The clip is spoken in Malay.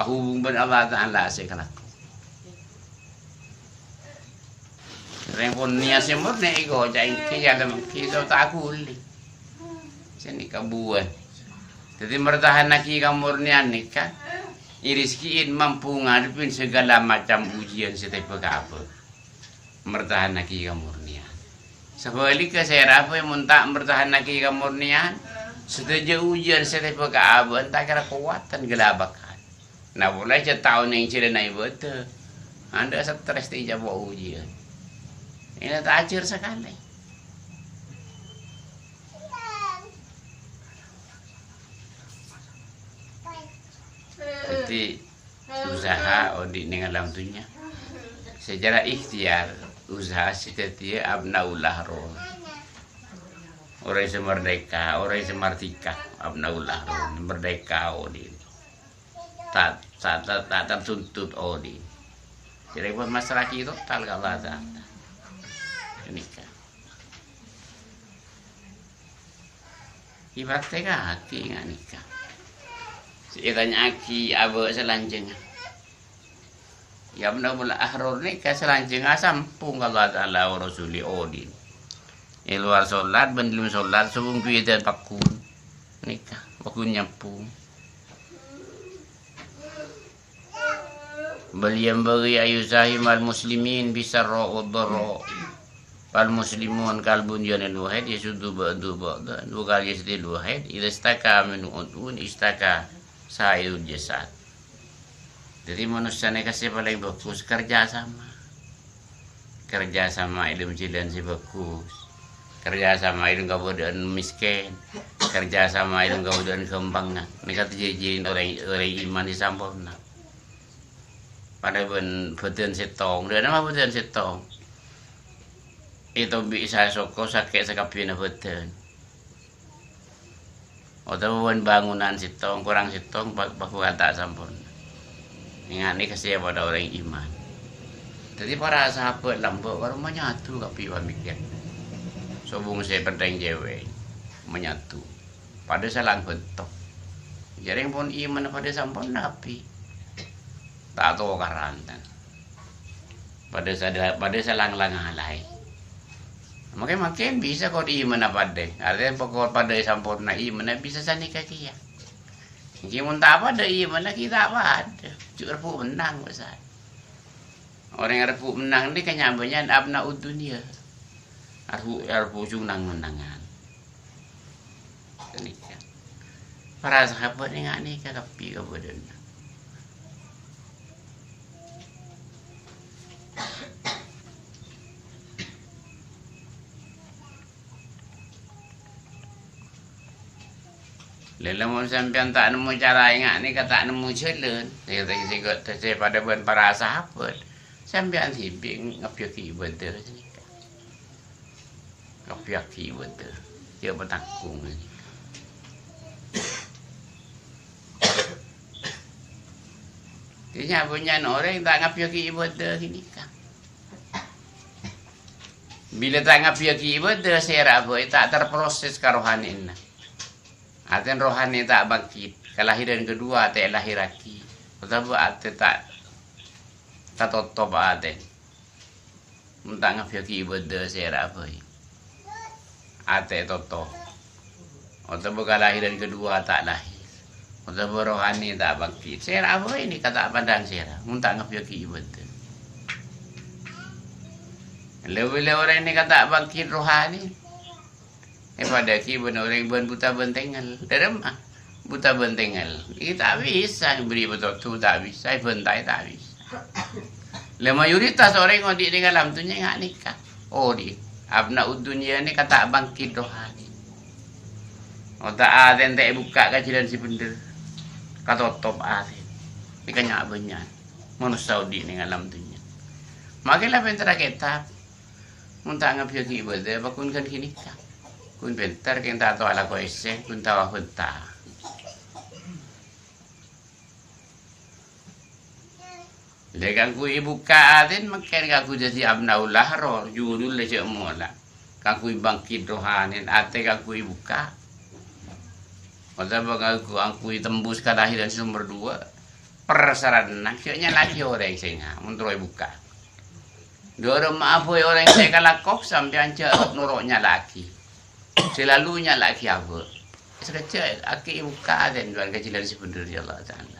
hubung ben Allah Ta'ala sekalak. Rempon niya semur na iko jain kaya dalam kita tak kuli. Sini kabuan. Jadi mertahan naki kamurnian nikah. Iriskiin mampu ngadepin segala macam ujian setiap apa. Mertahan naki kamurnian. Sebaliknya saya apa yang muntak mertahan naki kamurnian. Setuju ujian setiap apa entah kira kekuatan gelabakan. Nah boleh je tahun yang ciri naik betul. Anda stres di jawab ujian. Ini tak ajar sekali. Jadi usaha audit dengan alam dunia secara ikhtiar usaha setia abnaullah roh orang semerdeka orang semerdeka abnaullah roh merdeka audit tak tertuntut audit jadi buat masyarakat itu total kalau ada nikah ibaratnya hati nggak nikah. Sekiranya aki abe selanjeng. Ya benar mula ahror nikah selanjeng sampung kalau Allah Rasuli odin. Luar solat belum solat sebelum dan pakun nikah pakun nyampung. Beliau beri ayusahi mal muslimin bisa ro'udoro. Fal muslimun kalbun janil wahid yasudu ba'du ba'da. Dua kali setil wahid idza istaka min udun istaka sayur jasad. Jadi manusia ini kasih paling bagus kerja sama ilmu jilan si bagus, kerja sama ilmu kabudan miskin, kerja sama ilmu kabudan kembangan. Ini kata jijin orang iman di sampurna. Pada beden setong, dan nama beden setong itu bisa soko sakit sekapina beden. Atau bangunan sitong kurang sitong baku kata sampun. Ingat ini kasih pada orang iman. Jadi para sahabat lambok baru menyatu kapi mikir. Sobung saya pedang jewe menyatu. Pada salang bentok. Jadi pun iman pada sampun napi. Tak tahu karantan. Pada salang langalai. Makin bisa kau di iman apa deh. Artinya pokok pada sampurna iman bisa sani kaki ya. Jika tak apa deh iman kita apa ada. Cuk repu menang besar. Orang yang repu menang ni kenyambanya abna dunia. Repu junang menangan. Nikah. Para sahabat ni ngak nikah kapi ke badan. Lelamun sampean tak nemu cara ingat ni kata nemu jalan. Saya pada buat para sahabat. Sampean sibing ngapiaki betul ni. Ngapiaki betul. Dia bertakung ni. Dia punya orang tak ngapiaki betul ni kan. Bila tak ngapiaki betul saya rabu tak terproses kerohanian. Artinya rohani tak bangkit. Kelahiran kedua tak lahir lagi. Tetapi artinya tak tutup artinya. Minta ngafiaki ibadah saya apa ini. Artinya tutup. Tetapi kelahiran kedua tak lahir. Tetapi rohani tak bangkit. Saya apa ini kata pandang saya. Minta ngafiaki ibadah. Lebih orang ini kata bangkit rohani. Pada benar orang buta bentengal, dalam buta bentengal. Kita tak bisa beri betul tu tak bisa, bentai tak bisa. Le mayoritas orang yang di dalam tu nggak nikah. Oh di abna dunia ni kata bangkit rohani. Oh tak ada yang tak buka kajian si bener. Kata top ada. Ini kanya banyak. Manusia di dalam dunia. Makilah pentera kitab. Muntah ngapi ibadah, bakun kan kini kah. Kun bentar kita tahu ala koise, kun tahu bentar. Lekan ku ibu kaatin makin aku jadi abnaullah roh judul le semola. Kan ku bangkit rohanin ate kan ku ibu ka. Masa bang aku tembus kelahiran sumber dua. persarana kayaknya lagi orang saya menurut buka. Dorong maaf orang saya kalakok sampai anca nuroknya laki. Selalunya laki apa? Sekecil aki buka dan jual kecilan sebenarnya Allah Taala.